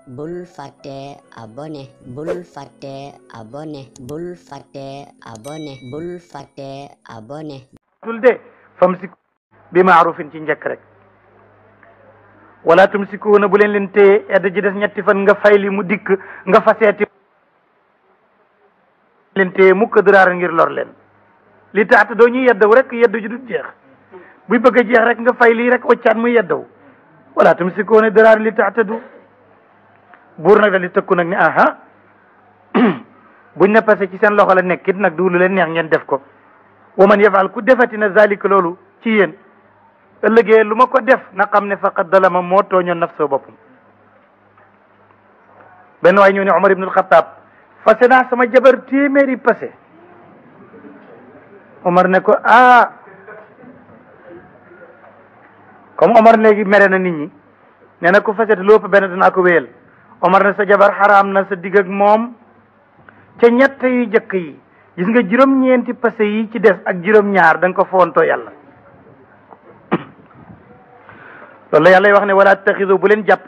bul fàtte abonné bul fàtte abonné bul fàtte abonné bul fàtte abonné tul de famsik bi maarufin ci njëkk rek wala tumsikuuna bu leen téye edd ji des ñetti fan nga fay li mu dikk nga faseeti leen téye mukk daraara ngir lor leen li tax doo ñuy yeddaw rek yeddu ji du jeex buy bëgg a jeex rek nga fay lii rek waccaat muy yeddaw wala tumsikuuna daraara li tax du buur nag da li tëkku nag ne aha buñ ne passé ci seen loxo la nekkit nag du lu leen neex ngeen def ko wa man yafal ku defati na zalika loolu ci yéen ëllëgee lu ma ko def na xam ne faqad dalama moo tooñoon nafsoo boppam benn waay ñëw ne Omar ibnul Xataab fase naa sama jabar téeméeri passé Omar ne ko comme Omar léegi mere na nit ñi nee na ko fase te lu ëpp benn dinaa ko wéyal Omar ne sa jabar xaraam na sa digg ak moom ca ñett yu jëkk yi gis nga juróom-ñeenti passé yi ci des ak juróom-ñaar da nga ko foontoo yàlla loolu la yàlla wax ne wala taxidu bu leen jàpp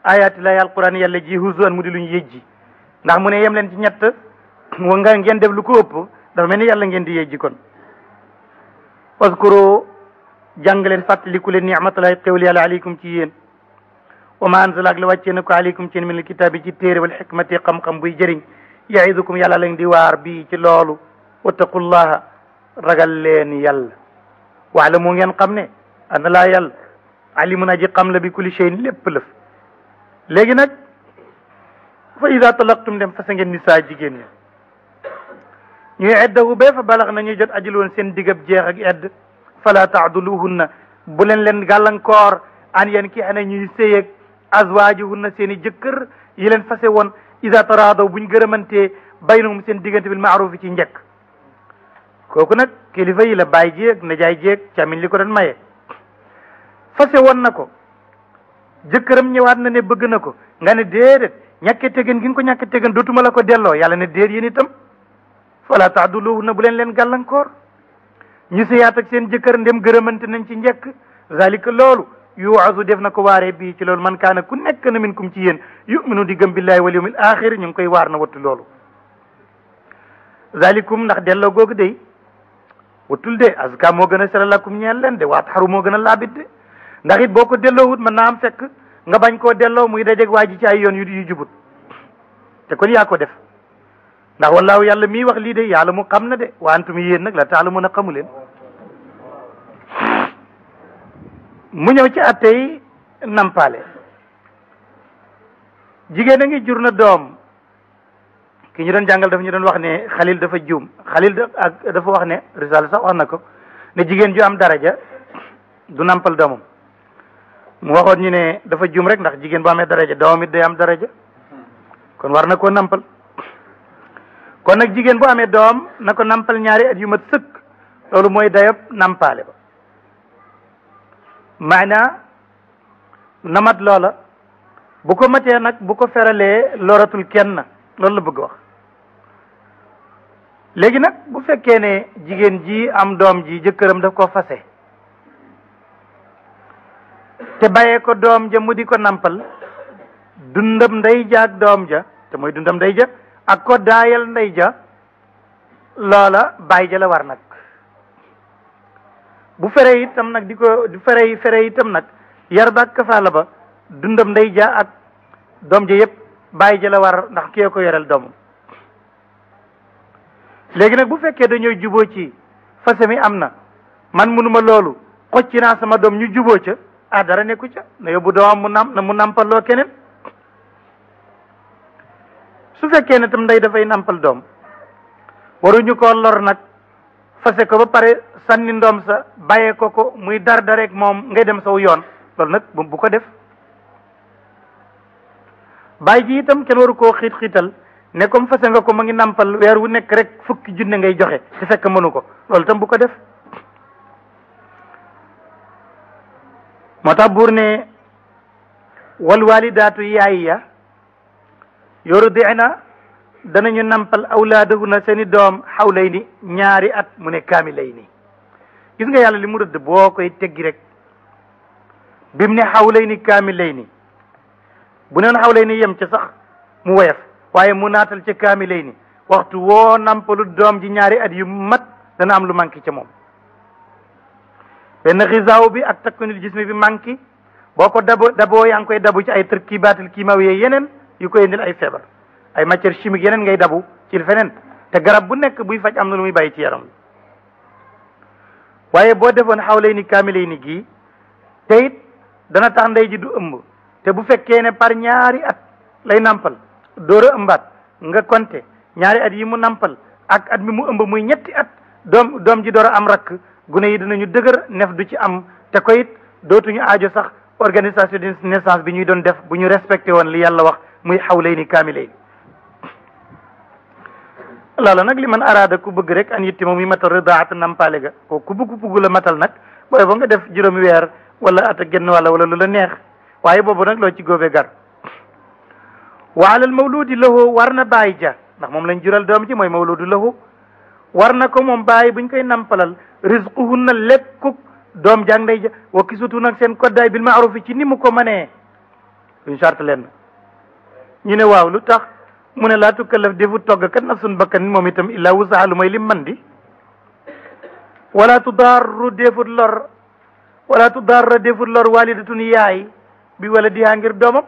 ayaati laahi alquran yàlla ji huzuwan mu di luñ yëjji ndax mu ne yem leen ci ñett nga ngeen def lu ko ëpp dafa mel ni yàlla ngeen di yëjji kon waskuro jàng leen fàttaliku leen ni'matullahi xéwal yàlla aleykum ci yéen wa ma anzala ak la wàccee na ko aleykum ci yéen min alkitaabi ci téere wal xikmati xam-xam buy jëriñ yaidukum yàlla lañ di waar bii ci loolu wattaqullaha ragal leen yàlla waala mu ngeen xam ne ana laa yàlla alimun aji xam la bi kulli shay'in lépp lëf léegi nag fa ida talaqtum dem fasa ngeen nisaa jigéen ñi ñuy eddahu bee fa balax na ñuy jot ajuloon seen digab jeex ak edd fala taaduluhunna bu leen gàllankoor an yeen ki xane ñuy séyeg azwaajuhunna seen i jëkkër yi leen fase woon ida taraadaw buñ gërëmantee baynahum seen diggante bil maaruf ci njëkk kooku nag kilifa yi la baay jéeg najaay jéeg càmmiñ li ko doon maye fase woon na ko jëkkëram ñëwaat na ne bëgg na ko nga ne déedéet ñàkke tegen gi nga ko ñàkke tegen dootuma la ko delloo yàlla ne déet yéen itam fala taaduluhunna bu leen gàllankoor ñu seyaat ak seen jëkkër ndem gërëmante nañ ci njëkk zalika loolu yuwazu def na ko waaree bii ci loolu man kaana ku nekk na minkum ci yéen yuminu di gëm billahi wal yawmil axir ñu ngi koy waar na wattu loolu zalikum ndax delloo googu day wattul de azka moo gën a sela lakum ñeel leen de waat xaru moo gën a laabit de ndax it boo ko delloowut mën naa am fekk nga bañ koo delloo muy dajeg waa ji ci ay yoon yu jubut te kon yaa ko def ndax wallaahu yàlla mii wax lii de yàlla mu xam na de wa antum yéen nag la taala mën a xamu leen mu ñëw ci attey nampale jigéen a ngi jur na doom ki ñu doon jàngal dafa ñu doon wax ne xalil dafa juum xalil dafa wax ne risala sax wax na ko ne jigéen ju am daraja du nampal doomam mu waxoon ñu ne dafa juum rek ndax jigéen bu amee daraja doomam it day am daraja kon war na koo nampal kon nag jigéen bu amee doom na ko nampal ñaari at yu mat sëkk loolu mooy dayob nampale ba maanaa namat loola bu ko matee nag bu ko feralee loratul kenn loolu la bëgg wax léegi nag bu fekkee ne jigéen ji am doom ji jëkkëram daf ko fase te bàyyee ko doom ja mu di ko nampal dundam ndey ja ak doom ja te mooy dundam ndey ja ak ko daayal ndey ja loola bàyyi ja la war nag bu fere itam nag di ko fere itam nag yar ba ak kafaala ba dundam ndey ja ak doom ja yëpp bàyyi ja la war ndax kee ko yoreel doomam léegi nag bu fekkee dañoo juboo ci fase mi am na man munuma loolu xocci naa sama doom ñu juboo ca dara nekku ca na yóbbu doomam mu nampaloo keneen su fekkee ne tam ndey dafay nampal doom waruñu ko lor nag fase ko ba pare sànni ndoom sa bàyyee ko muy dar rek moom ngay dem saw yoon loolu nag bu ko def bàyyi ji itam kenn waru koo xiital ne comme fase nga ko ma ngi nampal weer wu nekk rek fukki junne ngay joxe te fekk mënu ko loolu itam bu ko def moo tax buur ne wal walidaatu yaay ya yurdi'na danañu nampal awlaadahunna seeni doom xawlayni ñaari at mu ne kaamilayni gis nga yàlla li mu rëdd boo koy teggi rek bi mu ne xawlayni kaamilayni bu neen xawlay ni yem ca sax mu woyof waaye mu naatal ca kaamilay ni waxtu woo nampalu doom ji ñaari at yu mat dana am lu manqué ca moom benn xisaaw bi ak takkunil jismi bi manqué boo ko daboo yaa ngi koy dabu ci ay tërkibaatil kiimawiyee yeneen yu koy indil ay feebar ay matière chimique yeneen ngay dabu ci feneen te garab bu nekk buy faj am na lu muy bàyyi ci yaram waaye boo defoon xawlay ni kaamilay ni gii te it dana tax ndey ji du ëmb te bu fekkee ne par ñaari at lay nampal door a ëmbaat nga konte ñaari at yi mu nampal ak at mi mu ëmb muy ñetti at doom ji door a am rakk gune yi dinañu dëgër nef du ci am te ko it dootuñu aajo sax organisation de naissance bi ñuy doon def bu ñu respecté woon li yàlla wax muy xawlay ni kaamilay loolu nag li man araada ku bëgg rek an yitti moom yi matal ridaat nampale ga ko ku bëgg la matal nag booy ba nga def juróomi weer wala at a genn wala lu la neex waaye boobu nag loo ci góobe gar wa alal mawludi lahu war na bàyyi ja ndax moom lañ jural doom ji mooy mawludu lahu war na ko moom bàyyi buñ koy nampalal rizquhunna lekkuk doom jàng day ja wa kisutu nag seen koddaay bil maarufi ci ni mu ko mënee duñ charte leen ñu ne waaw lu tax mu ne laa tukallaf defu togg kat nafsun bakkan moom itam illaa wusaha lu may lim man di wala tudarru defut lor walidatun yaay bi wala dihaa ngir doomam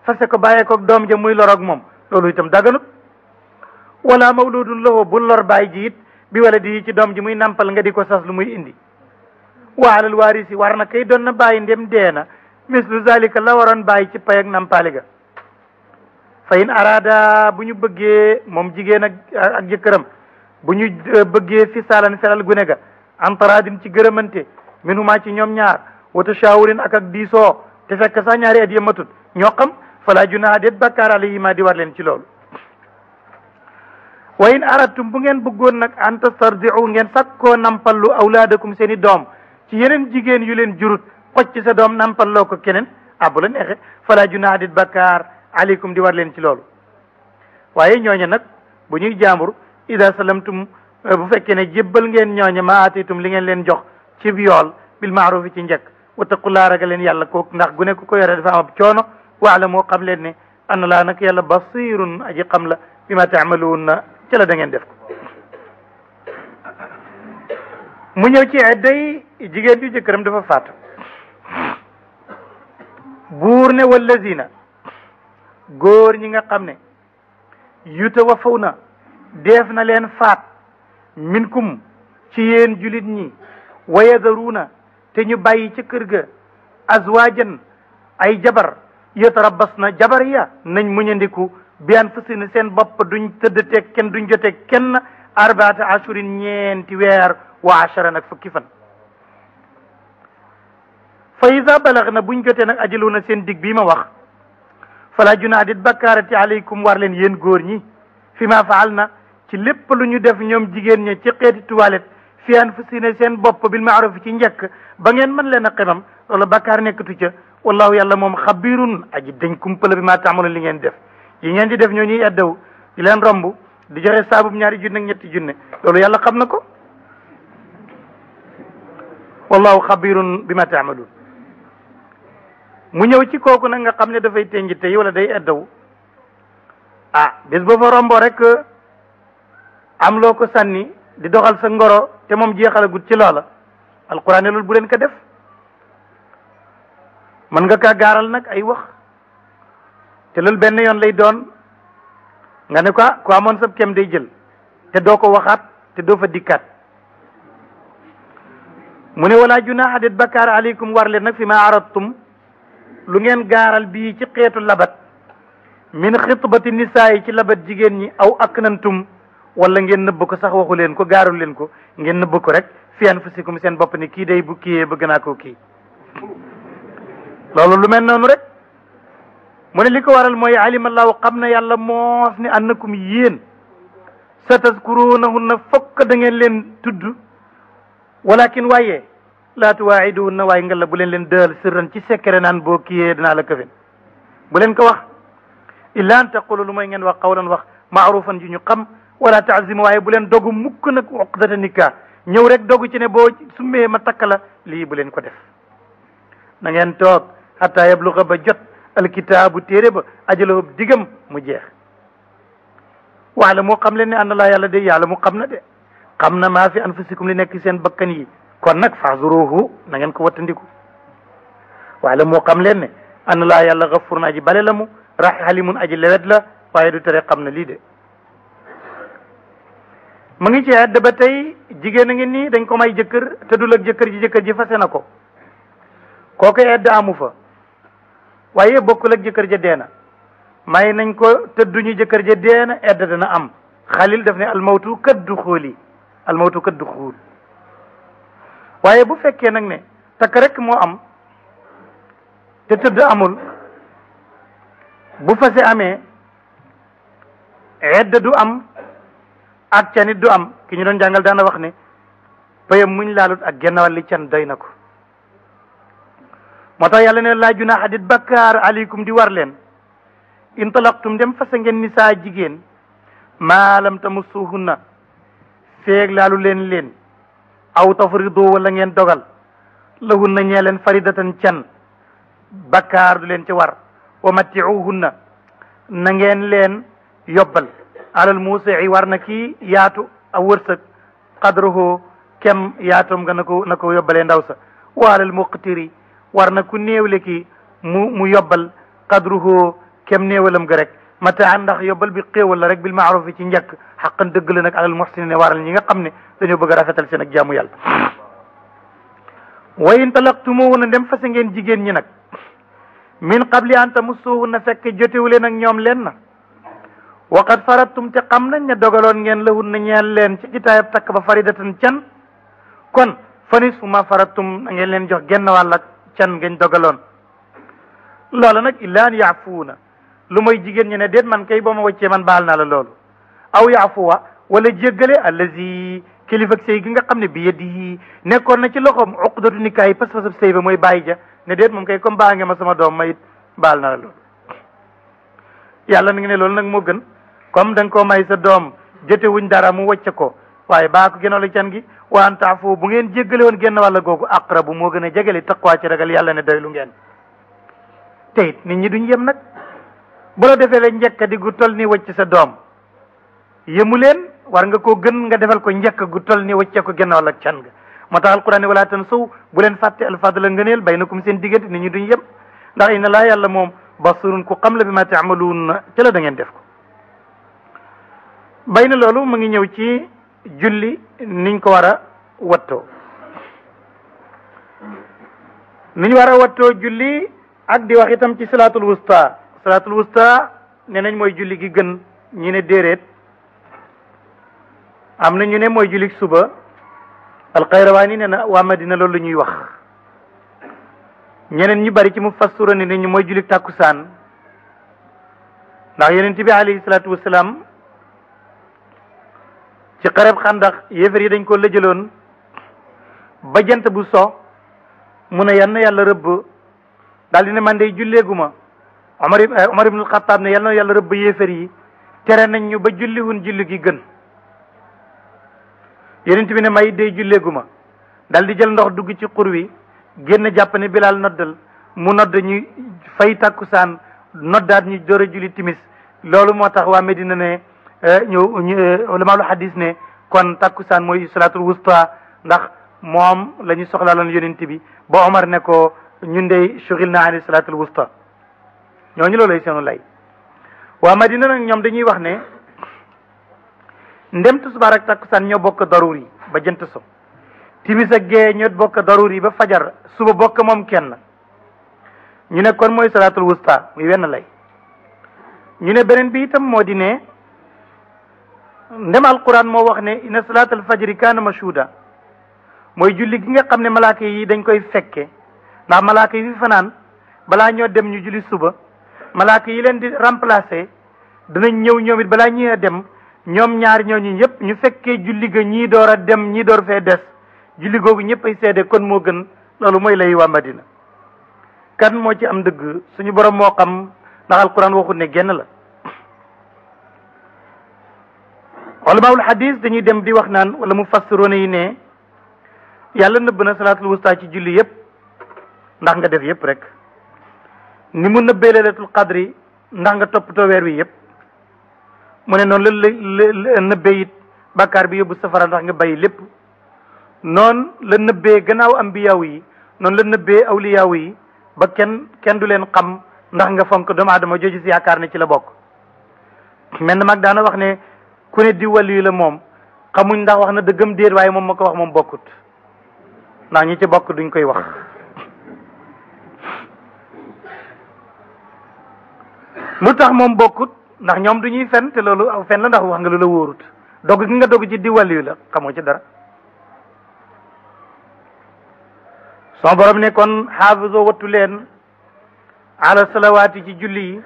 fase ko bàyyee ko doom ja muy lor ak moom loolu itam daganut wala mawludun lahu bu lor bàyyi ji it bi wala di ci doom ji muy nampal nga di ko sas lu muy indi wa alal waarisi war na kay doon na bàyyi ndem deena mislu zalika la waroon bàyyi ci pay ak nampali ga fa in arada bu ñu bëggee moom jigéen ak jëkkëram bu ñu bëggee fi saalan feral gune ga antaradin ci gërëmante minuma ci ñoom ñaar wa tashawurin ak diisoo te fekk sax ñaari at yëmatut ñoo xam fala junaha déet bakkaar alayhima di war leen ci loolu wa in aradtum bu ngeen bëggoon nag an tastardiu ngeen sakkoo nampallu awlaadakum seen i doom ci yeneen jigéen yu leen jurut xoj ci sa doom nampalloo ko keneen bu la neexe fala junaha déet bakkaar aleykum di war leen ci loolu waaye ñooñe nag bu ñuy jaambur ida salamtum bu fekkee ne jébbal ngeen ñooñe ma atitum li ngeen leen jox ci yool bil maarufi ci njëkk wattaqullaa ragal leen yàlla kooku ndax gu ne ku ko yore dafa am ab coono waala moo xam leen ne anna laa nag yàlla basirun aji xam la bi ma taamaluun ci la da ngeen def ko mu ñëw ci idday jigéen ju jëkkëram dafa faatu buur ne wallazina góor ñi nga xam ne yutawaffawna def na leen faat minkum ci yéen julit ñi wa yadaruuna te ñu bàyyi ca kër ga azwaajan ay jabar yatarabbasna jabar ya nañ muñandiku bi anfusina seen bopp duñ tëdd teeg kenn duñ joteeg kenn arbaata ashurin ñeenti weer wa ashara nag fukki fan fa ida balagna buñ jotee nag ajaluna seen dig bii ma wax fala junaadit bakkaarati alaykum war leen yéen góor ñi fi ma faal na ci lépp lu ñu def ñoom jigéen ñi ci xeeti toilette fi anfusina seen bopp bil maaruf ci njëkk ba ngeen mën leen a xemam loolu bakkaar nekkatu ca wallahu yàlla moom xabirun aji dañ kumpala bi ma taamaloon li ngeen def yi ngeen di def ñoo ñuy eddaw di leen romb di joxe saabub ñaari junne ak ñetti junne loolu yàlla xam na ko wallahu xabirun bi ma taamaloon mu ñëw ci kooku nag nga xam ne dafay tenji tey wala day eddaw bés ba fa rombo rek am loo ko sànni di doxal sa ngoro te moom jeexalagut ci loola alquran ne loolu bu leen ko def mën nga kaa gaaral nag ay wax te loolu benn yoon lay doon nga ne ko ku amoon sab kem day jël te doo ko waxaat te doo fa dikkaat mu ne wala junaha det bakkaar aleykum war leen nag fi ma aradtum lu ngeen gaaral bii ci xeetu labat min xitbati nisaa yi ci labat jigéen ñi aw aknantum wala ngeen nëbb ko sax waxu leen ko gaarul leen ko ngeen nëbb ko rek fi anfusikum seen bopp ni kii day bu kiyee bëgg naa koo kii loolu lu mel noonu rek mu ne li ko waral mooy alimallahu xam na yàlla moos ni annakum yéen sa tazkurunahunna fokk da ngeen leen tudd walakin waaye laa tuwaa'iduhunna waaye nga la bu leen dël sirran ci secret naan boo kiyee dinaa la këfen bu leen ko wax illa an taqulu lu mooy ngeen wax qawlan wax maarufan ji ñu xam wala taazimu waaye bu leen dogu mukk nag uqdata nikah ñëw rek dogu ci ne boo summee ma takk la lii bu leen ko def na ngeen toog hatta yabluga ba jot alkitaabu téere ba ajalahum digam mu jeex waala moo xam leen ne ànd laa yàlla de yàlla mu xam na de xam na maa fi anfusikum li nekk seen bakkan yi kon nag fahzuruhu na ngeen ko wattandiku waala moo xam leen ne ànd laa yàlla gafurun aji bale la mu halimun aji lewet la waaye du tere xam na lii de mu ngi ci àdd ba tey jigéen a ngi nii dañ ko may jëkkër te dul ak jëkkër ji fase na ko kooku edd amu fa waaye bokkul ak jëkkër ja deena may nañ ko tëdduñu jëkkër ja deena edd dana am xalil daf ne almawtu kaddu xooli almawtu kaddu xuul waaye bu fekkee nag ne takk rek moo am te tëdd amul bu fase amee edd du am ak canit du am ki ñu doon jàngal daana wax ne payam muñ laalut ak genn wàlli can doy na ko moo tax yàlla ne laa junaaha dit bakkaar aleykum di war leen in talaqtum dem fase ngeen nisaa jigéen maa lam tamussuhunna feeg laalu leen aw tafridu wala ngeen dogal lahunna ñee leen faridatan can bakkaar du leen ci war wa matti'uhunna na ngeen leen yobbal alal muusi'i war na kii yaatu a wërsëg qadruhu kem yaatom nga na ko yobbalee ndaw sa wa alal muqtiri war na ku néewle kii mu yobbal qadruhu kem néewalam ga rek mataan ndax yobbal bi xéewal la rek bil maaruf ci njëkk xaqan dëgg la nag alal muhsinin ne waral ñi nga xam ne dañoo bëgg a rafetal seen ak jaamu yàlla wa in talaqtumuhunna dem fase ngeen jigéen ñi nag min qabli an tamussuhunna fekk jotewu leen ak ñoom leen na waqad faradtum te xam nañ ne dogaloon ngeen lahunna ñeel leen ci jitaayab takk ba faridatan can kon fa nisfu ma faradtum na ngeen leen jox genn wàll ak can ngeen dogaloon loola nag illa an yaafuuna lu mooy jigéen ñi ne déet man kay ba ma wàccee man baal naa la loolu aw yaafuwa wala jéggale allazi kilifa ak sëy gi nga xam ne bi yadihi nekkoon na ci loxoom uqdatu nikaay pas-pasab sëy ba mooy bàyyi ja ne déet moom kay comme baa nga ma sama doom ma it baal naa la loolu yàlla mi ngi ne loolu nag moo gën comme da nga koo may sa doom jote wuñ dara mu wàcce ko waaye baa ko gënal can gi wa an taafu bu ngeen jéggale woon génn wàlla googu aqrabu moo gën a jegeli taqwa ci ragal yàlla ne doylu ngeen te it nit ñi duñ yem nag bu la defee la njëkk di gu tol ni wàcc sa doom yemu leen war nga koo gën nga defal ko njëkk gu tol ni wàcce ko génn wàlla can ga moo tax alquran ne wala tansaw bu leen fàtte alfadla ngëneel baynakum seen diggante nit ñi duñ yem ndax inna laa yàlla moom basirun ku xam la bi ma taamaluun ci la da ngeen def ko bay na loolu mu ngi ñëw ci julli niñ ko war a wattoo niñ war a wattoo julli ak di wax itam ci salaatul wusta ne nañ mooy julli gi gën ñi ne déeréet am na ñu ne mooy julli suba alxayrawaani ne na waa Madina loolu la ñuy wax ñeneen ñu bari ci mu fassura ne ñu mooy julli tàkkusaan ndax yonent bi alayhi salaatu wasalaam ci xareb xandax yéefar yi dañ ko lëjaloon ba jant bu so mu ne yal na yàlla rëbb daal di ne man day julleeguma Omar ibnul Xattaab ne yal na yàlla rëbb yéefar yi tere nañ ñu ba julliwun julli gi gën yonent bi ne may day julleeguma daal di jël ndox dugg ci xur wi génn jàpp ne Bilaal noddal mu nodd ñu fay takkusaan noddaat ñu door a julli timis loolu moo tax waa Medina ne ulamaalu hadis ne kon takkusaan mooy salaatul wusta ndax moom la ñu soxlaaloon yonent bi ba Omar ne ko ñun de shughil na ani salaatul wusta ñooñu loolay seenu lay waa Madina nag ñoom dañuy wax ne ndem tisbaar ak takkusaan ñoo bokk daruri ba jant so timis ak gee ñoo bokk daruri ba fajar suba bokk moom kenn ñu ne kon mooy salaatul wusta muy wenn lay ñu ne beneen bi itam moo di ne ndem alquran moo wax ne inna salaatal fajri kaana mashhuda mooy julli gi nga xam ne malaaka yi dañ koy fekke ndax malaaka yi fi fanaan balaa ñoo dem ñu julli suba malaaka yi leen di remplacer danañ ñëw ñoom it balaa ñuy dem ñoom ñaar ñooñu ñëpp ñu fekkee julli ga ñii door a dem ñii door fee des julli googu ñëpp ay seede kon moo gën loolu mooy lay waa Madina kan moo ci am dëgg suñu borom moo xam ndax alquran waxut ne genn la ulamaul hadis dañuy dem di wax naan wala mu fassiroona yi ne yàlla nëbb na salaatul wusta ci julli yëpp ndax nga def yëpp rek ni mu nëbbee laylatul qadri ndax nga toppatoo weer wi yëpp mu ne noonu la nëbbee it bàkkaar bi yóbbu safara ndax nga bàyyi lépp noonu la nëbbee gannaaw ambiyaaw yi noonu la nëbbee awliyaaw yi ba kenn du leen xam ndax nga fonk doomu aadama jooju si yaakaar ne ci la bokk mel na mag daana wax ne ku ne di waliyu la moom xamuñ ndax wax na dëggam déet waaye moom ma ko wax moom bokkut ndax ñi ci bokk duñ koy wax lu tax moom bokkut ndax ñoom du ñuy fen te loolu aw fen la ndax wax nga lu la wóorut dogg gi nga dogg ci di waliyu la xamoo ci dara son borom ne kon xaafiso wattu leen ala salawaati ci julli yi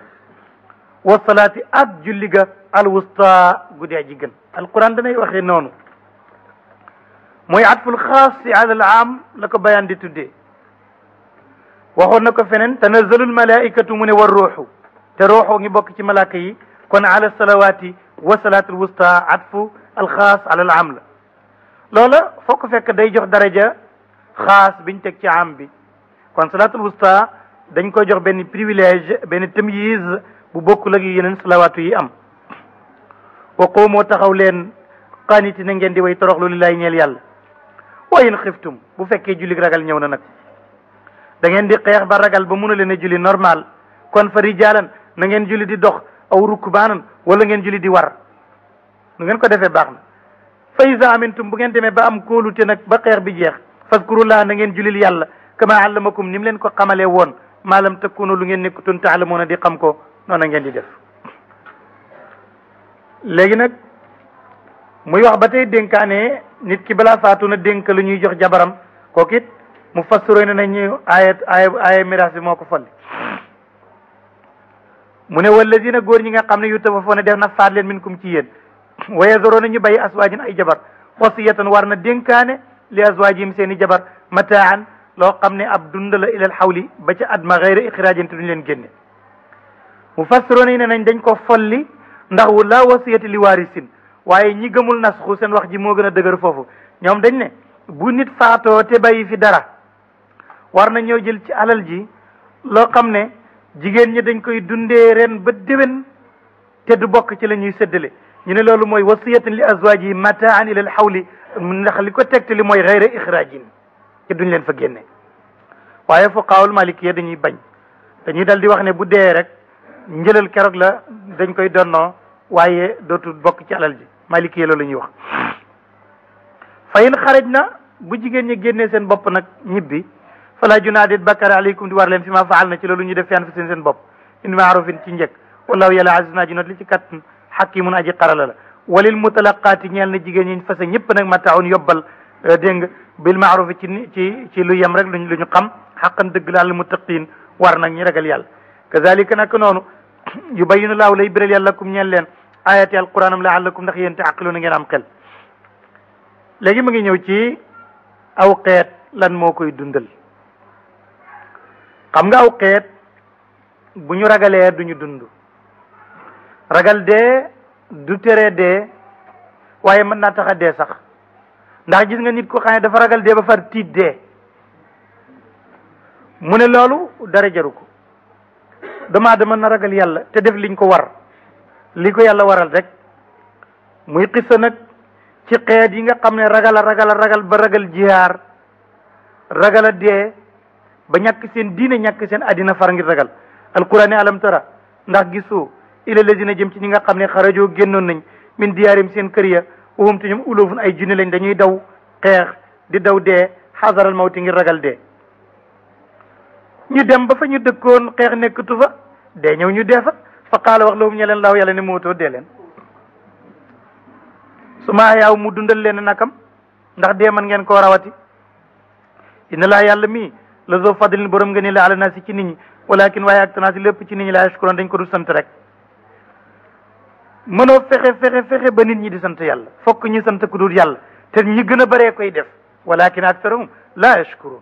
wa salaati ak julli ga alwusta guddi aji gën alquran danay waxee noonu mooy atful xaasi ala al am la ko bayaan di tuddee waxoon na ko feneen tanazalul malaikatu mu ne war ruuxu te ruuxu ngi bokk ci malaaka yi kon ala salawaati wa salaatul wusta atfu alxaas ala al am la loola foo ko fekk day jox daraja xaas biñ teg ci am bi kon salaatul wusta dañ koy jox benn privilège benn tamyiz bu bokkul ak yeneen salawaatu yi am wa qoomoo taxaw leen qaaniti na ngeen di way toroxlu lillaay ñeel yàlla wa in xiftum bu fekkee julli ragal ñëw na nag da ngeen di xeex ba ragal ba mun a leen a julli normal kon fa rijaalan na ngeen julli di dox aw rukbaanan wala ngeen julli di war nu ngeen ko defee baax na fa iza amintum bu ngeen demee ba am kóolute nag ba xeex bi jeex fazkurullah na ngeen julil yàlla kama allamakum ni mu leen ko xamalee woon maa lam takunu lu ngeen nekkutoon taalamuuna di xam ko noonu ngeen di def léegi nag muy wax ba tey dénkaane nit ki balaa faatu na dénk lu ñuy jox jabaram kooku it mu fassiroo ne nañu aaya miraas bi moo ko folli mu ne wallazina góor ñi nga xam ne yu tawaffawna def na faat leen minkum ci yéen wa yazaruna ñu bàyyi aswaajin ay jabar wasiyatan war na dénkaane li azwaajihim seen i jabar mataan loo xam ne ab dund la ilal xawli ba ca at ma xayra ixraajin te duñu leen génne mu fassiroon yi ne nañ dañ ko folli ndax la wasiyati li waarisin waaye ñi gëmul nasxu seen wax ji moo gën a dëgër foofu ñoom dañ ne bu nit faatoo te bàyyi fi dara war na ñoo jël ci alal ji loo xam ne jigéen ñi dañ koy dundee ren ba déwén te du bokk ci la ñuy séddale ñu ne loolu mooy wasiyatan li azwaaji mataan ilal xawli ndax li ko tegte li mooy xayra ixraajin te duñ leen fa génne waaye fuqaawul malikiya dañuy bañ dañuy dal di wax ne bu dee rek njëlal keroog la dañ koy donnoo waaye dootul bokk ci alal ji malikiya loolu la ñuy wax fa in xaraj na bu jigéen ñi génnee seen bopp nag ñibbi fala junaadit bakkar aleykum di war leen fi ma faal na ci loolu ñu def fi anfusihin seen bopp in maarufin ci njëkk wallahu yàlla azizun aji not li ci kattan xakimun aji xarala la walil mutalaqaati ñeel na jigéen ñi fase ñëpp nag mataun yobbal dégg nga bil maarufi ci lu yem rek lu ñu xam xaqan dëgg la al muttaqin war nag ñi ragal yàlla kazalika nag noonu yubayinu laahu lay biral yàlla kum ñeel leen ayati alquranam laallakum ndax yéen taaqiluuna ngeen am xel léegi mu ngi ñëw ci aw xeet lan moo koy dundal xam nga aw xeet bu ñu ragalee duñu dund ragal dee du tere dee waaye mën naa tax a dee sax ndax gis nga nit ko xam ne dafa ragal dee ba far tiit dee mu ne loolu dara jaru ko dama na ragal yàlla te def liñ ko war li ko yàlla waral rek muy xissa nag ci xeet yi nga xam ne ragal ba ragal jihaar ragal a dee ba ñàkk seen diine ñàkk seen addina far ngir ragal alquran ne alam tara ndax gisoo ila lazina jëm ci ñi nga xam ne xarajoo génnoon nañ min diyaarim seen kër ya wahum te ñoom ulufun ay junni lañ dañuy daw xeex di daw dee xasaral mawti ngir ragal dee ñu dem ba fa ñu dëkkoon xeex nekkatu fa dee ñëw ñu dee fa qaala wax lahum ñe leen laaw yàlla ne mootoo dee leen su ma yaaw mu dundal leen nakam ndax dee man ngeen koo rawati inna laa yàlla mii la zoo fadlin borom nga ni la ala naasi ci nit ñi walakin waaye ak tanaasi lépp ci nit ñi laa yashkuroon dañ ko du sant rek mënoo fexe ba nit ñi di sant yàlla fokk ñu sant ku dul yàlla te ñi gën a bëree koy def walakin aktharuhum laa yashkuroon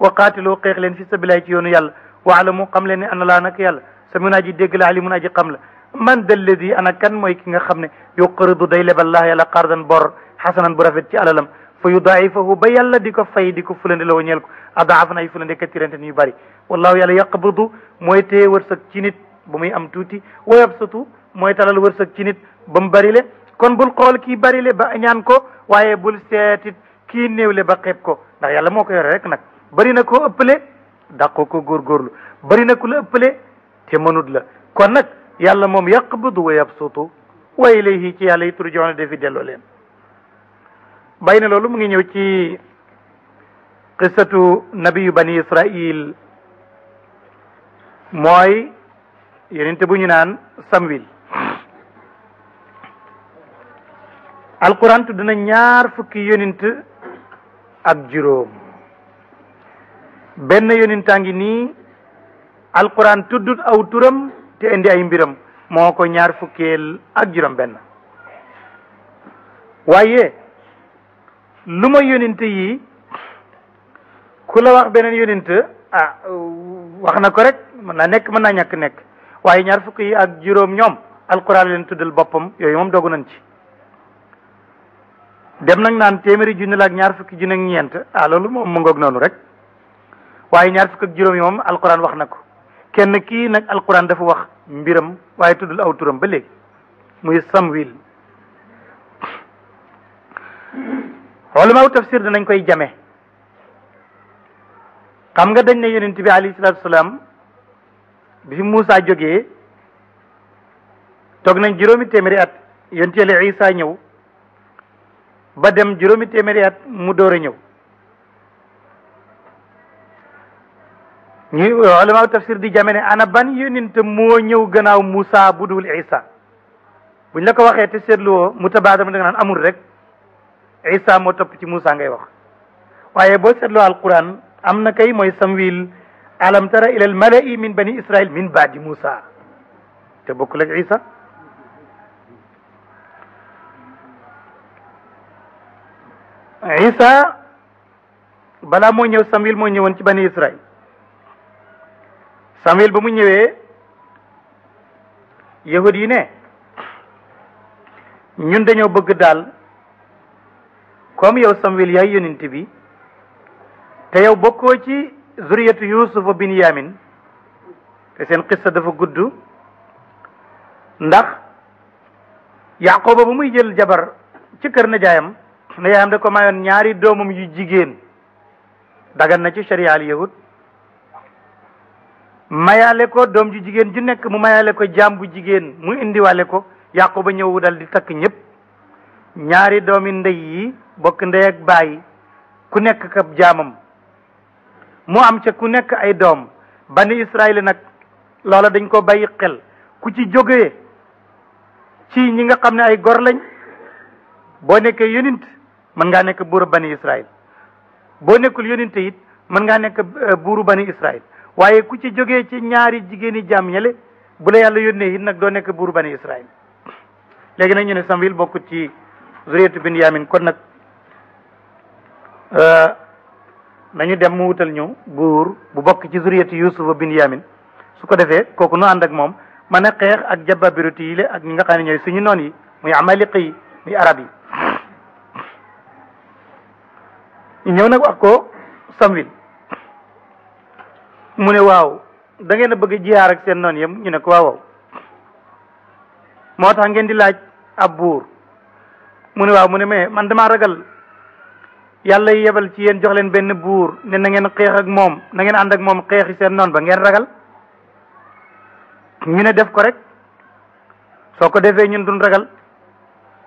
wa qaatiloo xeex leen fi sabilillahi ci yoonu yàlla waalamu xam leen ne ana laa nag yàlla samiun aji dégg la alimun aji xam la man dalladi ana kan mooy ki nga xam ne yuqridu day lebal laa yàlla qardan bor xasanan bu rafet ci alalam fa yudaifahu ba yàlla di ko fay di ko fulande la ñeel ko adaafan ay fulande katirante yu bari wallahu yàlla yaqbidu mooy téye wërsëg ci nit ba muy am tuuti wa yabsutu mooy talal wërsëg ci nit ba mu bari le kon bul xool kii bari le ba ñaan ko waaye bul seetit kii néewle ba xeeb ko ndax yàlla moo ko yore rek nag bari na koo ëppale dàqoo ko góorgóorlu bari na ku la ëppale te mënut la kon nag yàlla moom yaqbidu wa yabsutu wa ilayhi ci yàlla yi turjauna defi delloo leen bàyyi na loolu mu ngi ñëw ci qissatu nabiyu bani israil mooy yonente bu ñu naan Samwil alquran tudd na 20 yonent ak juróom benn yonentaa ngi nii alquran tuddut aw turam te indi ay mbiram moo ko 20 ak juróom benn waaye lu ma yonent yi ku la wax beneen yonent wax na ko rek mën naa nekk mën naa ñàkk nekk waaye 20 yi ak juróom ñoom alquran leen tuddal boppam yooyu moom dogu nañ ci dem nag naan téeméeri junni la ak 20 junni ak ñeent loolu moom mu ngoog noonu rek waaye 20 ak juróom yi moom alquran wax na ko kenn kii nag alquran dafa wax mbiram waaye tuddul aw turam ba léegi muy Samwil ulamaaw tafsir danañ koy jame xam nga dañ ne yonent bi alayhi salaatu salaam bi fi Muusa jógee toog nañ juróomi téeméeri at yonent Yàlla Isa ñëw ba dem juróomi téeméeri at mu door a ñëw ñu ulamaaw tafsir di jame ne ana ban yonent moo ñëw gannaaw Muusa bu dul Isa buñ la ko waxee te seetluwoo mutabaadam da nga naan amul rek Isa moo topp ci Muusa ngay wax waaye boo seetloo alquran am na kay mooy Samwil alam tara ila al malai min bani israil min baadi Muusa te bokkul ak Isa Isa balaa moo ñëw Samwil moo ñëwoon ci bani israil Samwil ba mu ñëwee yahud yi ne ñun dañoo bëgg daal comme yow Samwil yaay yonent bi te yow bokkoo ci zuriyatu Yuusufa Binyamin te seen qissa dafa gudd ndax Yaqooba ba muy jël jabar ci kër na jaayam ne yaayam da ko mayoon 2 doomam yu jigéen dagan na ci sharia al yahud mayaale ko doom ju jigéen ju nekk mu mayaale ko jaam bu jigéen mu indiwaale ko Yaqooba ñëw dal di takk ñëpp 2 doomi ndey yi bokk ndey ak baay ku nekk kab jaamam mu am ca ku nekk ay doom bani Israël nag loola dañ ko bàyyi xel ku ci jógee ci ñi nga xam ne ay gor lañ boo nekkee yonent mën ngaa nekk buuru bani Israël boo nekkul yonent it mën ngaa nekk buuru bani Israël waaye ku ci jógee ci ñaari jigéeni jaam ñele bu la yàlla yónnee it nag doo nekk buuru bani Israël léegi nag ñu ne Samwil bokkut ci zuriyatu Binyamin kon nag nañu dem mu wutal ñu buur bu bokk ci zuriyatu Yuusufa Binyamin su ko defee kooku nu ànd ak moom mën a xeex ak jabbabiruti yi ak ñi nga xam ne ñooy suñu noon yi muy amaliq yi muy arab yi ñëw nag wax ko Samwil mu ne waaw da ngeen a bëgg jihaar ak seen noon yëpp ñu ne ko waaw moo tax ngeen di laaj ab buur mu ne waaw mu ne mais man damaa ragal yàlla yebal ci yéen jox leen benn buur ne na ngeen xeex ak moom na ngeen ànd ak moom xeexi seen noon ba ngeen ragal ñu ne def ko rek soo ko defee ñun duñ ragal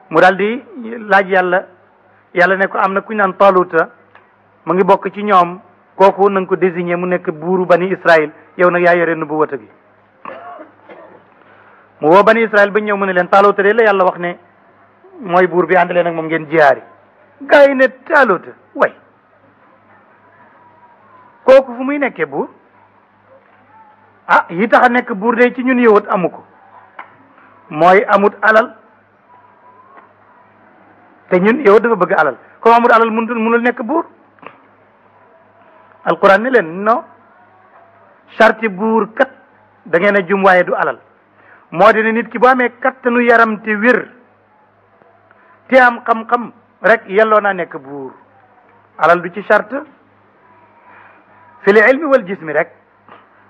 mu daal di laaj yàlla ne ko am na ku ñu naan Taaluta mu ngi bokk ci ñoom kooku na nga ko désigné mu nekk buuru bani Israël yow nag yaa yore nubuwata gi mu woo bani Israël ba ñëw mu ne leen Taaluta de la yàlla wax ne mooy buur bi ànd leen ak moom ngeen jihaari gaa yi ne Taaluta way kooku fu muy nekkee buur yi tax a nekk buur de ci ñun yowut amu ko mooy amut alal te ñun yowut dafa bëgg alal comme amut alal mënul nekk buur alquran ne leen non charti buur kat da ngeen a jum waaye du alal moo di ne nit ki bu amee kattanu yaram te wér te am xam-xam rek yelloo naa nekk buur alal du ci charte fil ilmi wal jismi rek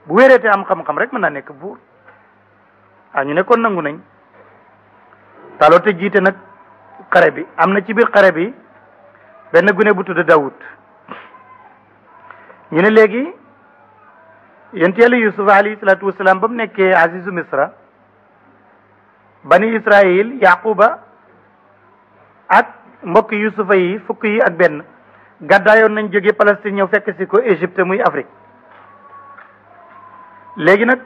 bu wéreete am xam-xam rek mën naa nekk buur ñu ne kon nangu nañ Taalota jiite nag xare bi am na ci biir xare bi benn gune bu tudd Daawud ñu ne léegi yonent Yàlla Yusuf alayhi salaatu wasalaam ba mu nekkee azizu misra bani Israil Yaquba ak mbokki Yusufa yi fukk yi ak benn gàddaayoon nañ jóge Palestine ñëw fekk si ko Égypte muy Afrique léegi nag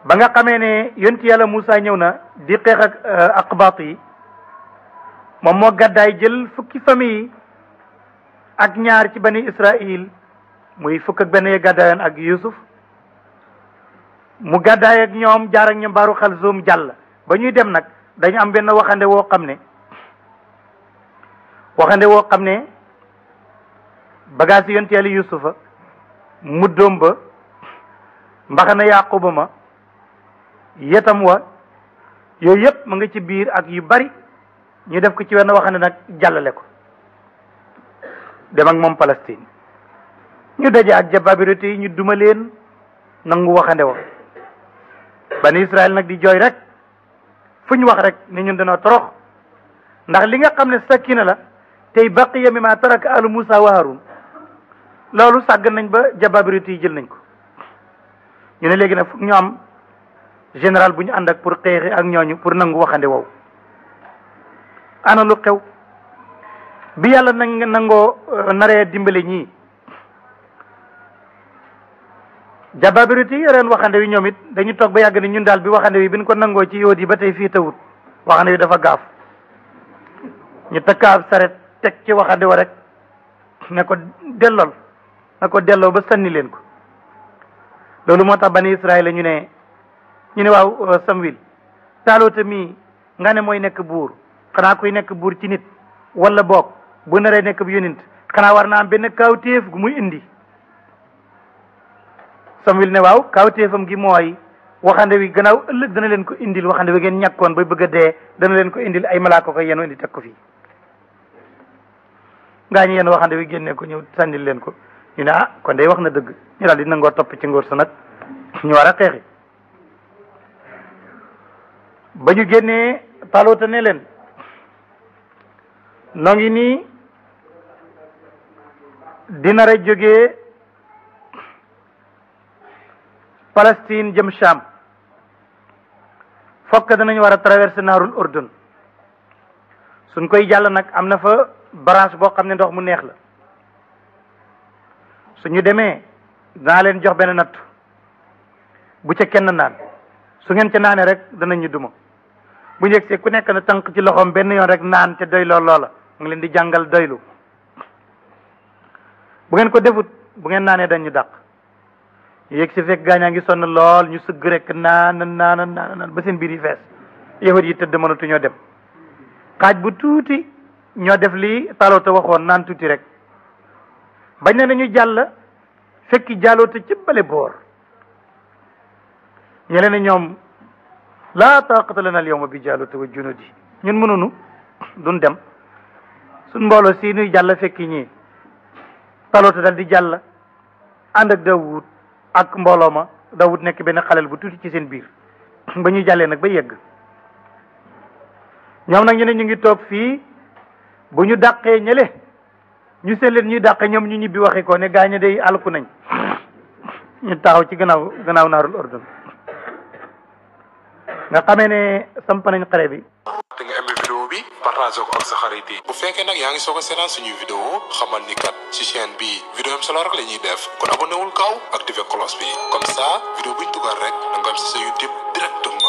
ba nga xamee ne yonent Yàlla Moussa ñëw na di xeex ak aqbaat yi moom moo gàddaay jël fukki famille yi ak ñaar ci bani Israil muy fukk ak benn yee gàddaayoon ak Yusuf mu gàddaay ak ñoom jaar ak ñoom baaru Xalzum jàll ba ñuy dem nag dañu am benn waxande woo xam ne bagage yi yonent Yàlla Yusufa muddoom ba mbaxana Yaquba ma yetam wa yooyu yëpp mu nga ci biir ak yu bari ñu def ko ci wenn waxande nag jàllale ko dem ak moom Palestine ñu daje ak jababirité yi ñu duma leen nangu waxande wa bani Israël nag di jooy rek fu ñu wax rek ni ñun dañoo torox ndax li nga xam ne sakina la tey baqiya mimma taraka alu Musa wa Harun loolu sàgg nañ ba jababirité yi jël nañ ko ñu ne léegi nag fu ñu am général bu ñu ànd ak pour xeexi ak ñooñu pour nangu waxande wow ana lu xew bi yàlla nangoo naree dimbale ñii jababirité yi yoreen waxande wi ñoom it dañu toog ba yàgg ni ñun daal bi waxande wi bi ñu ko nangoo ci yóot yi ba tey fii tawut waxande wi dafa gaaf ñu takka ab saret teg ci waxande wa rek ne ko dellool na ko delloo ba sànni leen ko loolu moo tax bani Israël la ñu ne waaw Samuel Taalota mii nga ne mooy nekk buur xanaa kuy nekk buur ci nit wala boog bu naree nekk bu yonent xanaa war naa am benn kawtéef gu muy indi Samuel ne waaw kawtéefam gi mooy waxande wi gannaaw ëllëg dana leen ko indil waxande wi ngeen ñàkkoon ba bëgg a dee dana leen ko indil ay malaaka ko yenu indi teg ko fii ngaa ñu yenn waxande wi génne ko ñëw sànnil leen ko ñu ne kon day wax na dëgg ñu daal di nangoo topp ci ngóor sa nag ñu war a xeexi ba ñu génnee Taalota ne leen noo ngi nii dina ra jógee Palestine jëm Cham fokk danañu war a traverser naarul Urdun suñ koy jàll nag am na fa branche boo xam ne ndox mu neex la suñu demee danaa leen jox benn natt bu ca kenn naan su ngeen ca naanee rek danañu duma bu njëkk see ku nekk na tànk ci loxoom benn yoon rek naan te doyloo loola mu ngi leen di jàngal doylu bu ngeen ko defut bu ngeen naanee dañu dàq yéeg si fekk gaañaa ngi sonn lool ñu sëgg rek naan ba seen biir yi fees yahud yi tëdd mënatu ñoo dem xaaj bu tuuti ñoo def li Taalota waxoon naan tuuti rek bañ ne nañu jàll fekki Jaalota ci bale boor ñe leen ne ñoom laa taaqata lana al yawma bi Jaalota wa junudi ñun mënunu duñ dem suñ mbooloo si nuy jàll fekki ñii Taalota dal di jàll ànd ak Daawud ak mbooloo ma Daawud nekk benn xaleel bu tuuti ci seen biir ba ñuy jàllee nag ba yegg ñoom nag ñu ne ñu ngi toog fii bu ñu dàqee ñële ñu seen leen ñuy dàqee ñoom ñu ñibbi waxi ko ne gaañe day alku nañ ñu taxaw ci gannaaw naarul Urdun nga xamee ne samp nañ xare bi. te nga aimé vidéo bi partagé ko ak sa xarit yi. bu fekkee nag yaa ngi soog a seetaan suñuy vidéo xamal ni kat ci chaîne bi vidéo am solo rek la ñuy def kon abonné wul gaaw activé cloche bi comme ça vidéo buñ dugal rek da nga am si sa YouTube directement.